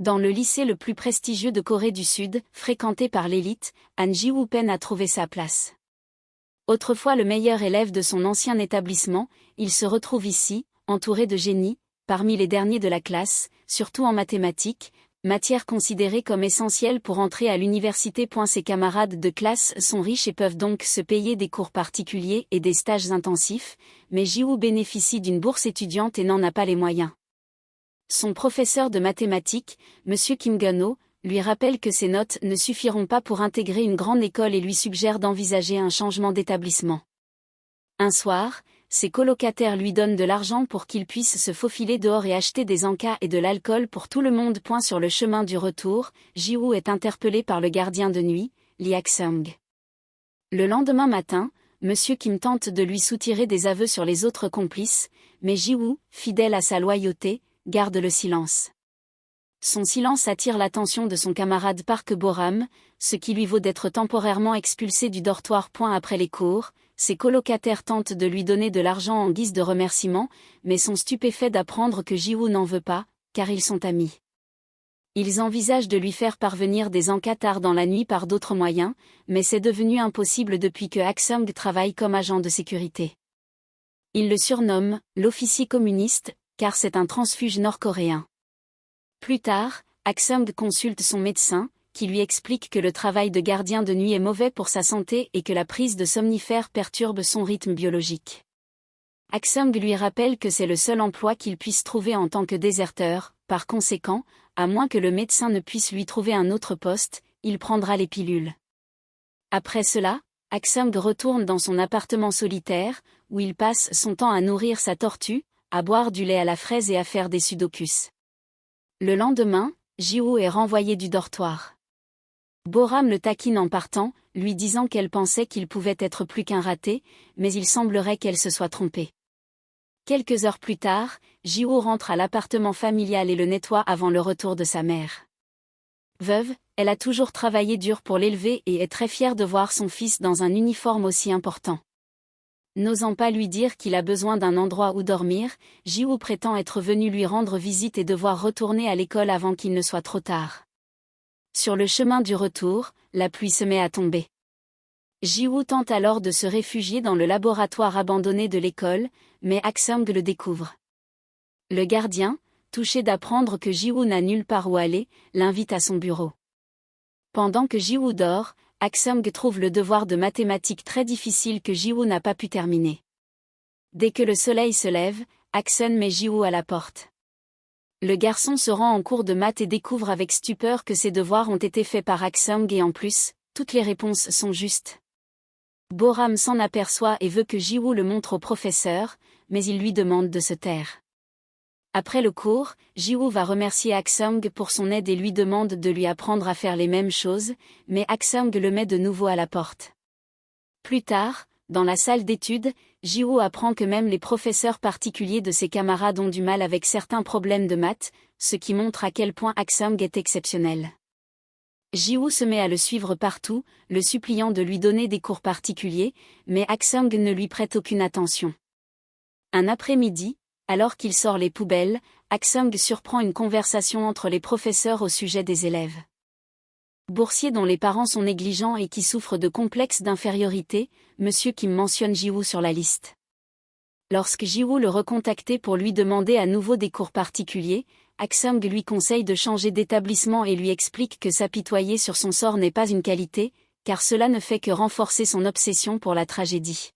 Dans le lycée le plus prestigieux de Corée du Sud, fréquenté par l'élite, Han Ji-woo peine à trouver sa place. Autrefois le meilleur élève de son ancien établissement, il se retrouve ici, entouré de génies, parmi les derniers de la classe, surtout en mathématiques, matière considérée comme essentielle pour entrer à l'université. Ses camarades de classe sont riches et peuvent donc se payer des cours particuliers et des stages intensifs, mais Ji-woo bénéficie d'une bourse étudiante et n'en a pas les moyens. Son professeur de mathématiques, M. Kim Gun-ho, lui rappelle que ses notes ne suffiront pas pour intégrer une grande école et lui suggère d'envisager un changement d'établissement. Un soir, ses colocataires lui donnent de l'argent pour qu'il puisse se faufiler dehors et acheter des encas et de l'alcool pour tout le monde. Sur le chemin du retour, Ji-woo est interpellé par le gardien de nuit, Lee Ha-seung. Le lendemain matin, M. Kim tente de lui soutirer des aveux sur les autres complices, mais Ji-woo, fidèle à sa loyauté, garde le silence. Son silence attire l'attention de son camarade Park Bo-ram, ce qui lui vaut d'être temporairement expulsé du dortoir. Après les cours, ses colocataires tentent de lui donner de l'argent en guise de remerciement, mais sont stupéfaits d'apprendre que Ji-woo n'en veut pas, car ils sont amis. Ils envisagent de lui faire parvenir des encas tard dans la nuit par d'autres moyens, mais c'est devenu impossible depuis que Ha-seung travaille comme agent de sécurité. Ils le surnomment « l'officier communiste », car c'est un transfuge nord-coréen. Plus tard, Ha-seung consulte son médecin, qui lui explique que le travail de gardien de nuit est mauvais pour sa santé et que la prise de somnifères perturbe son rythme biologique. Ha-seung lui rappelle que c'est le seul emploi qu'il puisse trouver en tant que déserteur, par conséquent, à moins que le médecin ne puisse lui trouver un autre poste, il prendra les pilules. Après cela, Ha-seung retourne dans son appartement solitaire, où il passe son temps à nourrir sa tortue, à boire du lait à la fraise et à faire des sudokus. Le lendemain, Ji-woo est renvoyé du dortoir. Bo-ram le taquine en partant, lui disant qu'elle pensait qu'il pouvait être plus qu'un raté, mais il semblerait qu'elle se soit trompée. Quelques heures plus tard, Ji-woo rentre à l'appartement familial et le nettoie avant le retour de sa mère. Veuve, elle a toujours travaillé dur pour l'élever et est très fière de voir son fils dans un uniforme aussi important. N'osant pas lui dire qu'il a besoin d'un endroit où dormir, Ji-woo prétend être venu lui rendre visite et devoir retourner à l'école avant qu'il ne soit trop tard. Sur le chemin du retour, la pluie se met à tomber. Ji-woo tente alors de se réfugier dans le laboratoire abandonné de l'école, mais Ha-seung le découvre. Le gardien, touché d'apprendre que Ji-woo n'a nulle part où aller, l'invite à son bureau. Pendant que Ji-woo dort, Ha-seung trouve le devoir de mathématiques très difficile que Ji-woo n'a pas pu terminer. Dès que le soleil se lève, Ha-seung met Ji-woo à la porte. Le garçon se rend en cours de maths et découvre avec stupeur que ses devoirs ont été faits par Ha-seung et en plus, toutes les réponses sont justes. Bo-ram s'en aperçoit et veut que Ji-woo le montre au professeur, mais il lui demande de se taire. Après le cours, Ji-woo va remercier Ha-seung pour son aide et lui demande de lui apprendre à faire les mêmes choses, mais Ha-seung le met de nouveau à la porte. Plus tard, dans la salle d'études, Ji-woo apprend que même les professeurs particuliers de ses camarades ont du mal avec certains problèmes de maths, ce qui montre à quel point Ha-seung est exceptionnel. Ji-woo se met à le suivre partout, le suppliant de lui donner des cours particuliers, mais Ha-seung ne lui prête aucune attention. Un après-midi, alors qu'il sort les poubelles, Ha-seung surprend une conversation entre les professeurs au sujet des élèves. Boursier dont les parents sont négligents et qui souffre de complexes d'infériorité, M. Kim mentionne Ji-woo sur la liste. Lorsque Ji-woo le recontactait pour lui demander à nouveau des cours particuliers, Ha-seung lui conseille de changer d'établissement et lui explique que s'apitoyer sur son sort n'est pas une qualité, car cela ne fait que renforcer son obsession pour la tragédie.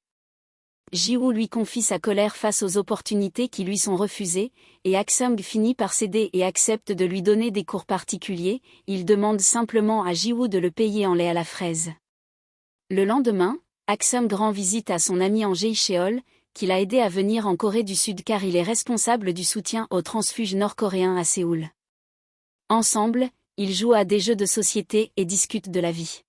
Ji-woo lui confie sa colère face aux opportunités qui lui sont refusées, et Ha-seung finit par céder et accepte de lui donner des cours particuliers, il demande simplement à Ji-woo de le payer en lait à la fraise. Le lendemain, Ha-seung rend visite à son ami en Jae-cheol, qui l'a aidé à venir en Corée du Sud car il est responsable du soutien aux transfuges nord-coréens à Séoul. Ensemble, ils jouent à des jeux de société et discutent de la vie.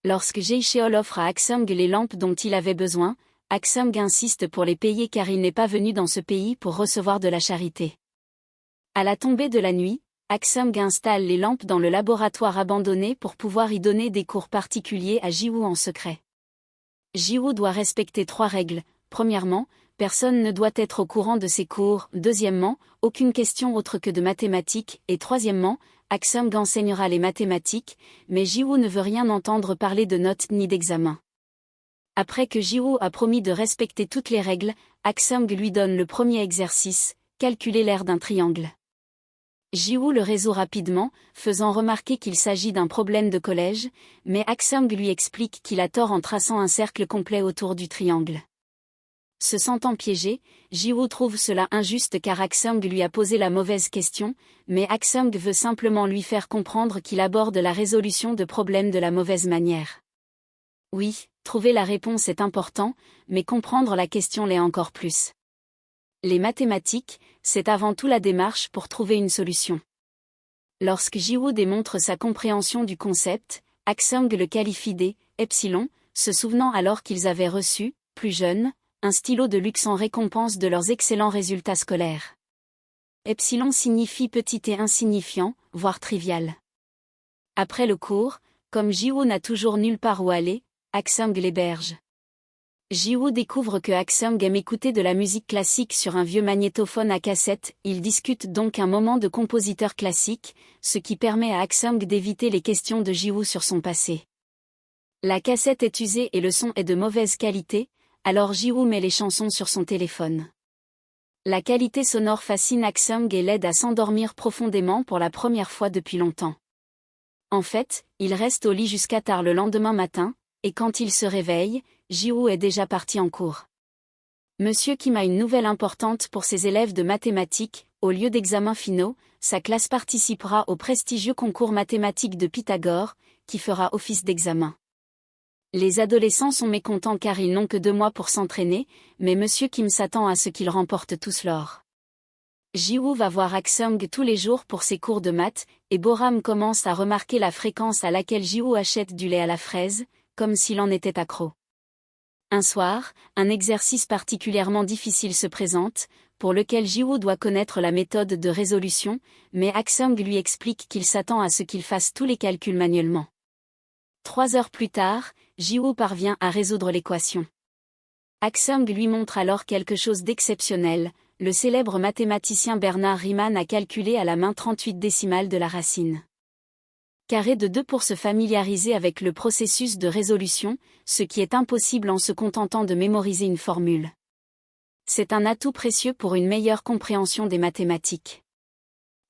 Lorsque Jae-cheol offre à Ha-seung les lampes dont il avait besoin, Ha-seung insiste pour les payer car il n'est pas venu dans ce pays pour recevoir de la charité. À la tombée de la nuit, Ha-seung installe les lampes dans le laboratoire abandonné pour pouvoir y donner des cours particuliers à Ji-woo en secret. Ji-woo doit respecter 3 règles. Premièrement, personne ne doit être au courant de ses cours. Deuxièmement, aucune question autre que de mathématiques, et troisièmement, Aksung enseignera les mathématiques, mais Ji-woo ne veut rien entendre parler de notes ni d'examen. Après que Ji-woo a promis de respecter toutes les règles, Aksung lui donne le premier exercice, calculer l'aire d'un triangle. Ji-woo le résout rapidement, faisant remarquer qu'il s'agit d'un problème de collège, mais Aksung lui explique qu'il a tort en traçant un cercle complet autour du triangle. Se sentant piégé, Ji-woo trouve cela injuste car Aksung lui a posé la mauvaise question, mais Aksung veut simplement lui faire comprendre qu'il aborde la résolution de problèmes de la mauvaise manière. Oui, trouver la réponse est important, mais comprendre la question l'est encore plus. Les mathématiques, c'est avant tout la démarche pour trouver une solution. Lorsque Ji-woo démontre sa compréhension du concept, Aksung le qualifie d'Epsilon, se souvenant alors qu'ils avaient reçu, plus jeune, un stylo de luxe en récompense de leurs excellents résultats scolaires. Epsilon signifie petit et insignifiant, voire trivial. Après le cours, comme Ji-woo n'a toujours nulle part où aller, Aksung l'héberge. Ji-woo découvre que Aksung aime écouter de la musique classique sur un vieux magnétophone à cassette, ils discutent donc un moment de compositeur classique, ce qui permet à Aksung d'éviter les questions de Ji-woo sur son passé. La cassette est usée et le son est de mauvaise qualité, alors Ji-woo met les chansons sur son téléphone. La qualité sonore fascine Aksung et l'aide à s'endormir profondément pour la première fois depuis longtemps. En fait, il reste au lit jusqu'à tard le lendemain matin, et quand il se réveille, Ji-woo est déjà parti en cours. Monsieur Kim a une nouvelle importante pour ses élèves de mathématiques, au lieu d'examens finaux, sa classe participera au prestigieux concours mathématique de Pythagore, qui fera office d'examen. Les adolescents sont mécontents car ils n'ont que 2 mois pour s'entraîner, mais Monsieur Kim s'attend à ce qu'ils remportent tous l'or. Ji-woo va voir Aksung tous les jours pour ses cours de maths, et Boram commence à remarquer la fréquence à laquelle Ji-woo achète du lait à la fraise, comme s'il en était accro. Un soir, un exercice particulièrement difficile se présente, pour lequel Ji-woo doit connaître la méthode de résolution, mais Aksung lui explique qu'il s'attend à ce qu'il fasse tous les calculs manuellement. 3 heures plus tard, Ji-woo parvient à résoudre l'équation. Aksung lui montre alors quelque chose d'exceptionnel, le célèbre mathématicien Bernard Riemann a calculé à la main 38 décimales de la racine carré de 2 pour se familiariser avec le processus de résolution, ce qui est impossible en se contentant de mémoriser une formule. C'est un atout précieux pour une meilleure compréhension des mathématiques.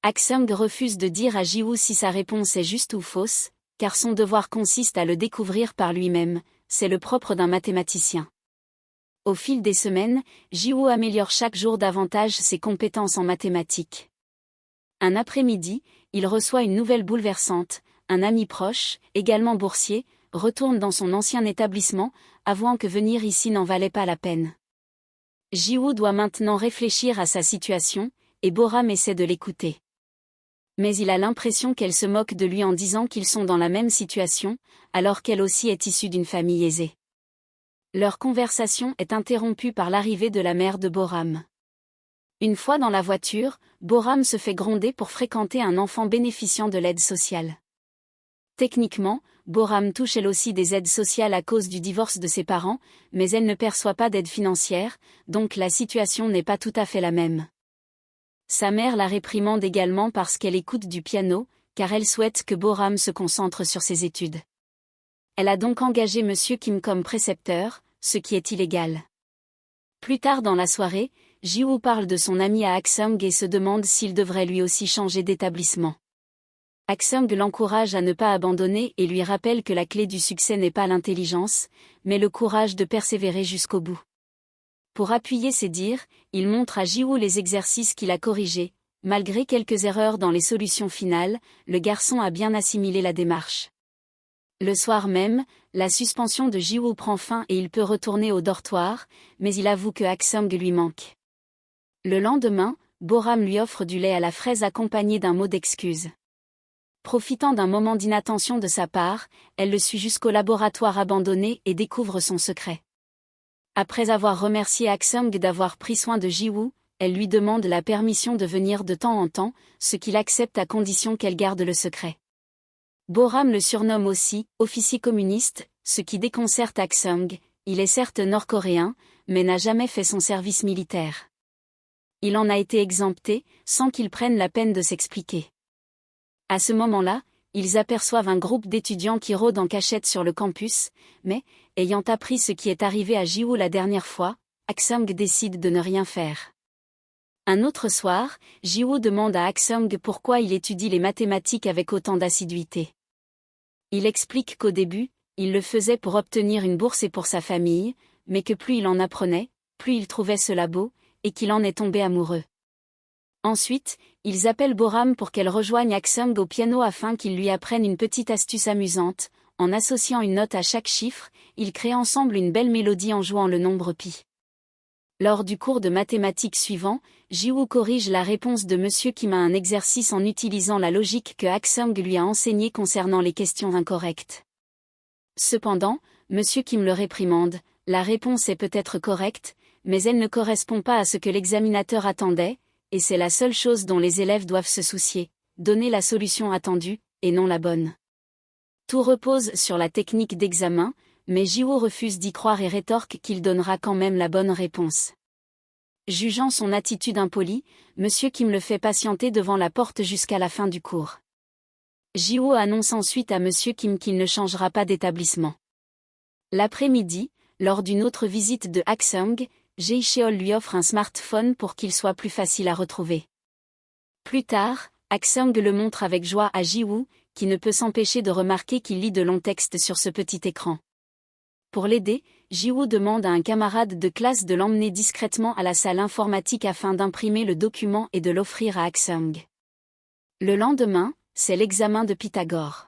Aksung refuse de dire à Ji-woo si sa réponse est juste ou fausse, car son devoir consiste à le découvrir par lui-même, c'est le propre d'un mathématicien. Au fil des semaines, Ji-woo améliore chaque jour davantage ses compétences en mathématiques. Un après-midi, il reçoit une nouvelle bouleversante, un ami proche, également boursier, retourne dans son ancien établissement, avouant que venir ici n'en valait pas la peine. Ji-woo doit maintenant réfléchir à sa situation, et Boram essaie de l'écouter. Mais il a l'impression qu'elle se moque de lui en disant qu'ils sont dans la même situation, alors qu'elle aussi est issue d'une famille aisée. Leur conversation est interrompue par l'arrivée de la mère de Boram. Une fois dans la voiture, Boram se fait gronder pour fréquenter un enfant bénéficiant de l'aide sociale. Techniquement, Boram touche elle aussi des aides sociales à cause du divorce de ses parents, mais elle ne perçoit pas d'aide financière, donc la situation n'est pas tout à fait la même. Sa mère la réprimande également parce qu'elle écoute du piano, car elle souhaite que Boram se concentre sur ses études. Elle a donc engagé Monsieur Kim comme précepteur, ce qui est illégal. Plus tard dans la soirée, Ji-woo parle de son ami à Aksung et se demande s'il devrait lui aussi changer d'établissement. Aksung l'encourage à ne pas abandonner et lui rappelle que la clé du succès n'est pas l'intelligence, mais le courage de persévérer jusqu'au bout. Pour appuyer ses dires, il montre à Ji-woo les exercices qu'il a corrigés. Malgré quelques erreurs dans les solutions finales, le garçon a bien assimilé la démarche. Le soir même, la suspension de Ji-woo prend fin et il peut retourner au dortoir, mais il avoue que Aksung lui manque. Le lendemain, Boram lui offre du lait à la fraise accompagné d'un mot d'excuse. Profitant d'un moment d'inattention de sa part, elle le suit jusqu'au laboratoire abandonné et découvre son secret. Après avoir remercié Aksung d'avoir pris soin de Ji-woo, elle lui demande la permission de venir de temps en temps, ce qu'il accepte à condition qu'elle garde le secret. Boram le surnomme aussi « officier communiste », ce qui déconcerte Aksung. Il est certes nord-coréen, mais n'a jamais fait son service militaire. Il en a été exempté, sans qu'ils prennent la peine de s'expliquer. À ce moment-là, ils aperçoivent un groupe d'étudiants qui rôdent en cachette sur le campus, mais, ayant appris ce qui est arrivé à Ji-woo la dernière fois, Aksung décide de ne rien faire. Un autre soir, Ji-woo demande à Aksung pourquoi il étudie les mathématiques avec autant d'assiduité. Il explique qu'au début, il le faisait pour obtenir une bourse et pour sa famille, mais que plus il en apprenait, plus il trouvait cela beau, et qu'il en est tombé amoureux. Ensuite, ils appellent Boram pour qu'elle rejoigne Aksung au piano afin qu'il lui apprenne une petite astuce amusante. En associant une note à chaque chiffre, ils créent ensemble une belle mélodie en jouant le nombre pi. Lors du cours de mathématiques suivant, Ji-woo corrige la réponse de Monsieur Kim à un exercice en utilisant la logique que Aksung lui a enseignée concernant les questions incorrectes. Cependant, Monsieur Kim le réprimande, la réponse est peut-être correcte, mais elle ne correspond pas à ce que l'examinateur attendait, et c'est la seule chose dont les élèves doivent se soucier, donner la solution attendue, et non la bonne. Tout repose sur la technique d'examen, mais Ji-woo refuse d'y croire et rétorque qu'il donnera quand même la bonne réponse. Jugeant son attitude impolie, Monsieur Kim le fait patienter devant la porte jusqu'à la fin du cours. Ji-woo annonce ensuite à Monsieur Kim qu'il ne changera pas d'établissement. L'après-midi, lors d'une autre visite de Aksung, Jae-cheol lui offre un smartphone pour qu'il soit plus facile à retrouver. Plus tard, Aksung le montre avec joie à Ji-woo, qui ne peut s'empêcher de remarquer qu'il lit de longs textes sur ce petit écran. Pour l'aider, Ji-woo demande à un camarade de classe de l'emmener discrètement à la salle informatique afin d'imprimer le document et de l'offrir à Aksung. Le lendemain, c'est l'examen de Pythagore.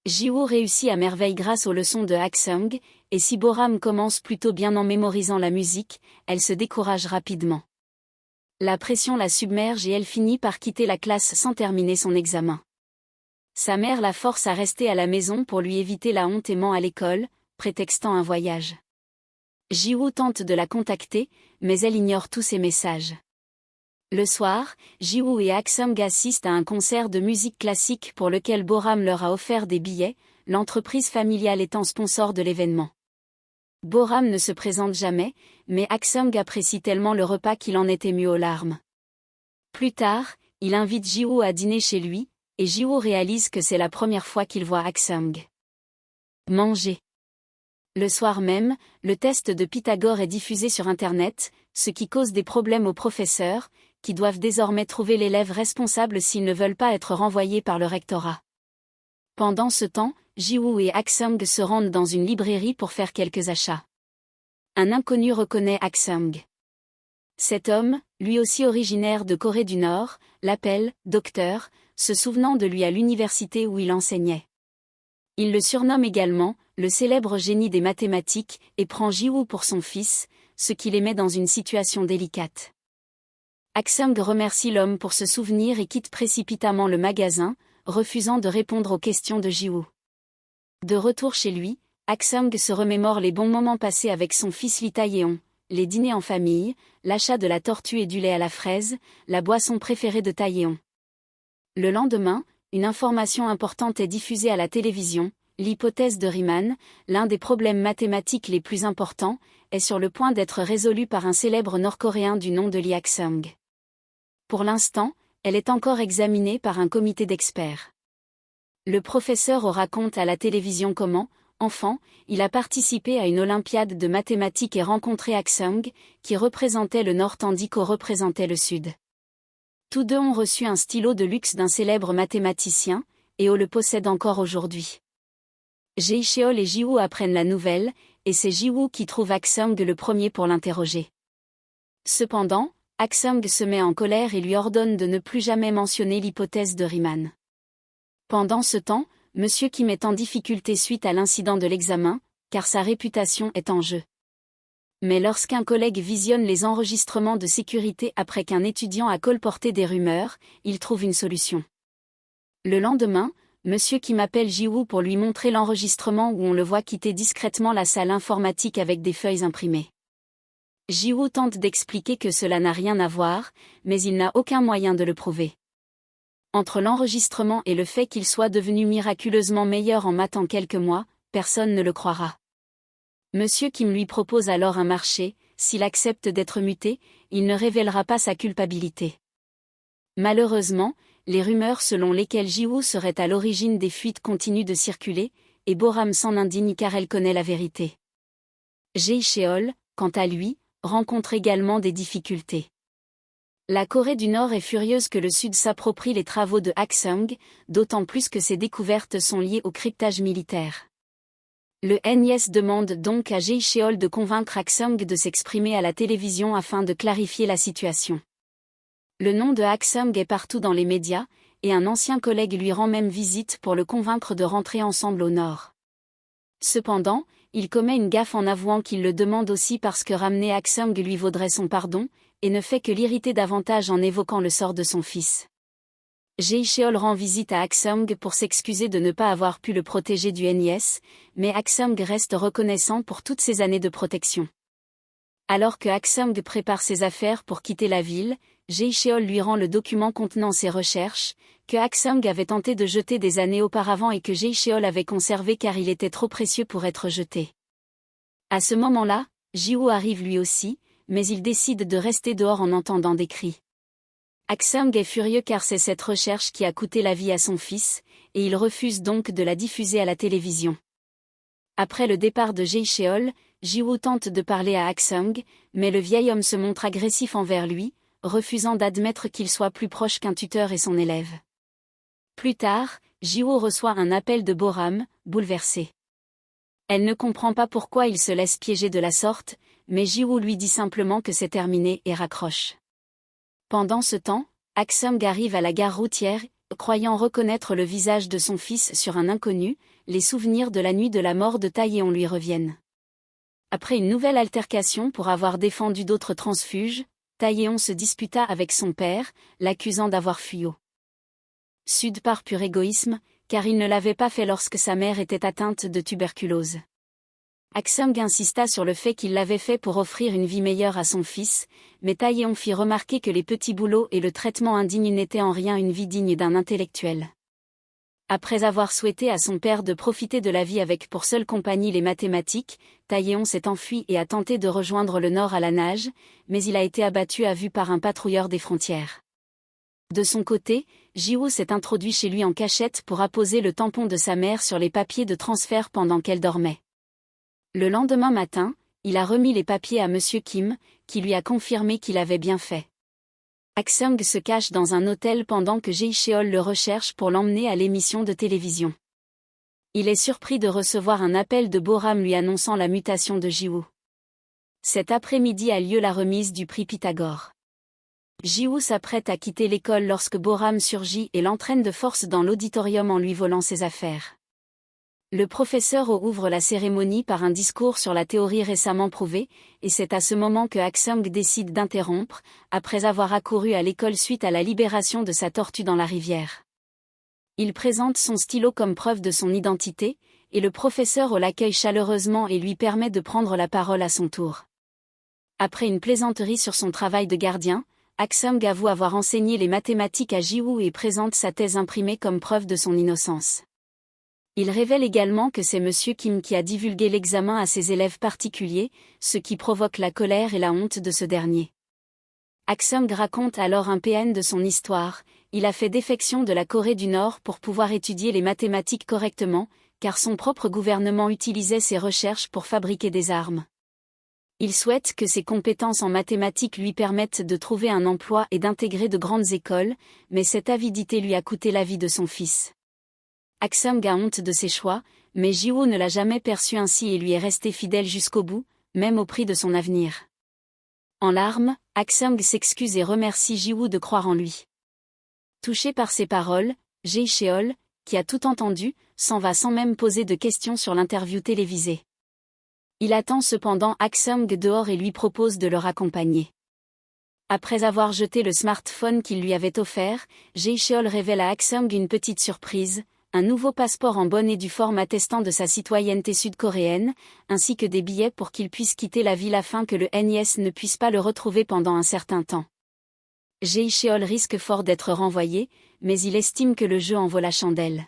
Ji-woo réussit à merveille grâce aux leçons de Aksung, et si Boram commence plutôt bien en mémorisant la musique, elle se décourage rapidement. La pression la submerge et elle finit par quitter la classe sans terminer son examen. Sa mère la force à rester à la maison pour lui éviter la honte et ment à l'école, prétextant un voyage. Ji-woo tente de la contacter, mais elle ignore tous ses messages. Le soir, Ji-woo et Aksung assistent à un concert de musique classique pour lequel Boram leur a offert des billets, l'entreprise familiale étant sponsor de l'événement. Boram ne se présente jamais, mais Aksung apprécie tellement le repas qu'il en est ému aux larmes. Plus tard, il invite Ji-woo à dîner chez lui, et Ji-woo réalise que c'est la première fois qu'il voit Aksung manger. Le soir même, le test de Pythagore est diffusé sur Internet, ce qui cause des problèmes aux professeurs, qui doivent désormais trouver l'élève responsable s'ils ne veulent pas être renvoyés par le rectorat. Pendant ce temps, Ji-woo et Aksung se rendent dans une librairie pour faire quelques achats. Un inconnu reconnaît Aksung. Cet homme, lui aussi originaire de Corée du Nord, l'appelle « docteur », se souvenant de lui à l'université où il enseignait. Il le surnomme également « le célèbre génie des mathématiques » et prend Ji-woo pour son fils, ce qui les met dans une situation délicate. Aksung remercie l'homme pour ce souvenir et quitte précipitamment le magasin, refusant de répondre aux questions de Ji-woo. De retour chez lui, Aksung se remémore les bons moments passés avec son fils Lee Tae-yeon, les dîners en famille, l'achat de la tortue et du lait à la fraise, la boisson préférée de Tae-yeon. Le lendemain, une information importante est diffusée à la télévision, l'hypothèse de Riemann, l'un des problèmes mathématiques les plus importants, est sur le point d'être résolu par un célèbre Nord-Coréen du nom de Lee Aksung. Pour l'instant, elle est encore examinée par un comité d'experts. Le professeur raconte à la télévision comment, enfant, il a participé à une olympiade de mathématiques et rencontré Aksung, qui représentait le Nord tandis qu'O représentait le Sud. Tous deux ont reçu un stylo de luxe d'un célèbre mathématicien, et O le possède encore aujourd'hui. Jae-cheol et Ji-woo apprennent la nouvelle, et c'est Ji-woo qui trouve Aksung le premier pour l'interroger. Cependant, Aksung se met en colère et lui ordonne de ne plus jamais mentionner l'hypothèse de Riemann. Pendant ce temps, Monsieur Kim est en difficulté suite à l'incident de l'examen, car sa réputation est en jeu. Mais lorsqu'un collègue visionne les enregistrements de sécurité après qu'un étudiant a colporté des rumeurs, il trouve une solution. Le lendemain, Monsieur Kim appelle Ji-woo pour lui montrer l'enregistrement où on le voit quitter discrètement la salle informatique avec des feuilles imprimées. Ji-woo tente d'expliquer que cela n'a rien à voir, mais il n'a aucun moyen de le prouver. Entre l'enregistrement et le fait qu'il soit devenu miraculeusement meilleur en maths en quelques mois, personne ne le croira. Monsieur Kim lui propose alors un marché, s'il accepte d'être muté, il ne révélera pas sa culpabilité. Malheureusement, les rumeurs selon lesquelles Ji-woo serait à l'origine des fuites continuent de circuler, et Boram s'en indigne car elle connaît la vérité. Jae-cheol, quant à lui, rencontre également des difficultés. La Corée du Nord est furieuse que le Sud s'approprie les travaux de Haksung, d'autant plus que ces découvertes sont liées au cryptage militaire. Le NIS demande donc à Jae-cheol de convaincre Haksung de s'exprimer à la télévision afin de clarifier la situation. Le nom de Haksung est partout dans les médias, et un ancien collègue lui rend même visite pour le convaincre de rentrer ensemble au Nord. Cependant, il commet une gaffe en avouant qu'il le demande aussi parce que ramener Haksung lui vaudrait son pardon, et ne fait que l'irriter davantage en évoquant le sort de son fils. Jae-cheol rend visite à Haksung pour s'excuser de ne pas avoir pu le protéger du NIS, mais Haksung reste reconnaissant pour toutes ces années de protection. Alors que Haksung prépare ses affaires pour quitter la ville, Jae-cheol lui rend le document contenant ses recherches, que Haksung avait tenté de jeter des années auparavant et que Jae-cheol avait conservé car il était trop précieux pour être jeté. À ce moment-là, Ji-woo arrive lui aussi, mais il décide de rester dehors en entendant des cris. Haksung est furieux car c'est cette recherche qui a coûté la vie à son fils, et il refuse donc de la diffuser à la télévision. Après le départ de Jae-cheol, Ji-woo tente de parler à Haksung, mais le vieil homme se montre agressif envers lui, refusant d'admettre qu'il soit plus proche qu'un tuteur et son élève. Plus tard, Ji-woo reçoit un appel de Boram, bouleversée. Elle ne comprend pas pourquoi il se laisse piéger de la sorte, mais Ji-woo lui dit simplement que c'est terminé et raccroche. Pendant ce temps, Haksung arrive à la gare routière, croyant reconnaître le visage de son fils sur un inconnu, les souvenirs de la nuit de la mort de Taeyeon lui reviennent. Après une nouvelle altercation pour avoir défendu d'autres transfuges, Taeyeon se disputa avec son père, l'accusant d'avoir fui au Sud par pur égoïsme, car il ne l'avait pas fait lorsque sa mère était atteinte de tuberculose. Haksung insista sur le fait qu'il l'avait fait pour offrir une vie meilleure à son fils, mais Taeyeon fit remarquer que les petits boulots et le traitement indigne n'étaient en rien une vie digne d'un intellectuel. Après avoir souhaité à son père de profiter de la vie avec pour seule compagnie les mathématiques, Taeyeon s'est enfui et a tenté de rejoindre le Nord à la nage, mais il a été abattu à vue par un patrouilleur des frontières. De son côté, Ji-woo s'est introduit chez lui en cachette pour apposer le tampon de sa mère sur les papiers de transfert pendant qu'elle dormait. Le lendemain matin, il a remis les papiers à Monsieur Kim, qui lui a confirmé qu'il avait bien fait. Haksung se cache dans un hôtel pendant que Jae-cheol le recherche pour l'emmener à l'émission de télévision. Il est surpris de recevoir un appel de Boram lui annonçant la mutation de Ji-woo. Cet après-midi a lieu la remise du prix Pythagore. Ji-woo s'apprête à quitter l'école lorsque Boram surgit et l'entraîne de force dans l'auditorium en lui volant ses affaires. Le professeur ouvre la cérémonie par un discours sur la théorie récemment prouvée, et c'est à ce moment que Haksung décide d'interrompre, après avoir accouru à l'école suite à la libération de sa tortue dans la rivière. Il présente son stylo comme preuve de son identité, et le professeur l'accueille chaleureusement et lui permet de prendre la parole à son tour. Après une plaisanterie sur son travail de gardien, Haksung avoue avoir enseigné les mathématiques à Ji-woo et présente sa thèse imprimée comme preuve de son innocence. Il révèle également que c'est Monsieur Kim qui a divulgué l'examen à ses élèves particuliers, ce qui provoque la colère et la honte de ce dernier. Haksung raconte alors un PN de son histoire. Il a fait défection de la Corée du Nord pour pouvoir étudier les mathématiques correctement, car son propre gouvernement utilisait ses recherches pour fabriquer des armes. Il souhaite que ses compétences en mathématiques lui permettent de trouver un emploi et d'intégrer de grandes écoles, mais cette avidité lui a coûté la vie de son fils. Haksung a honte de ses choix, mais Ji-woo ne l'a jamais perçu ainsi et lui est resté fidèle jusqu'au bout, même au prix de son avenir. En larmes, Haksung s'excuse et remercie Ji-woo de croire en lui. Touché par ces paroles, Jae-cheol, qui a tout entendu, s'en va sans même poser de questions sur l'interview télévisée. Il attend cependant Haksung dehors et lui propose de le raccompagner. Après avoir jeté le smartphone qu'il lui avait offert, Jae-cheol révèle à Haksung une petite surprise, un nouveau passeport en bonne et due forme attestant de sa citoyenneté sud-coréenne, ainsi que des billets pour qu'il puisse quitter la ville afin que le NIS ne puisse pas le retrouver pendant un certain temps. Jae-cheol risque fort d'être renvoyé, mais il estime que le jeu en vaut la chandelle.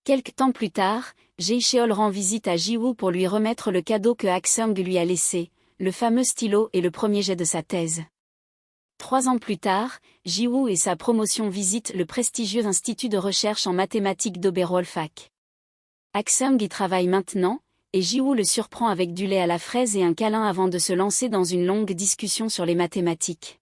Quelque temps plus tard, Jae-cheol rend visite à Ji-woo pour lui remettre le cadeau que Haksung lui a laissé, le fameux stylo et le premier jet de sa thèse. 3 ans plus tard, Ji-woo et sa promotion visitent le prestigieux institut de recherche en mathématiques d'Oberwolfach. Aksung y travaille maintenant, et Ji-woo le surprend avec du lait à la fraise et un câlin avant de se lancer dans une longue discussion sur les mathématiques.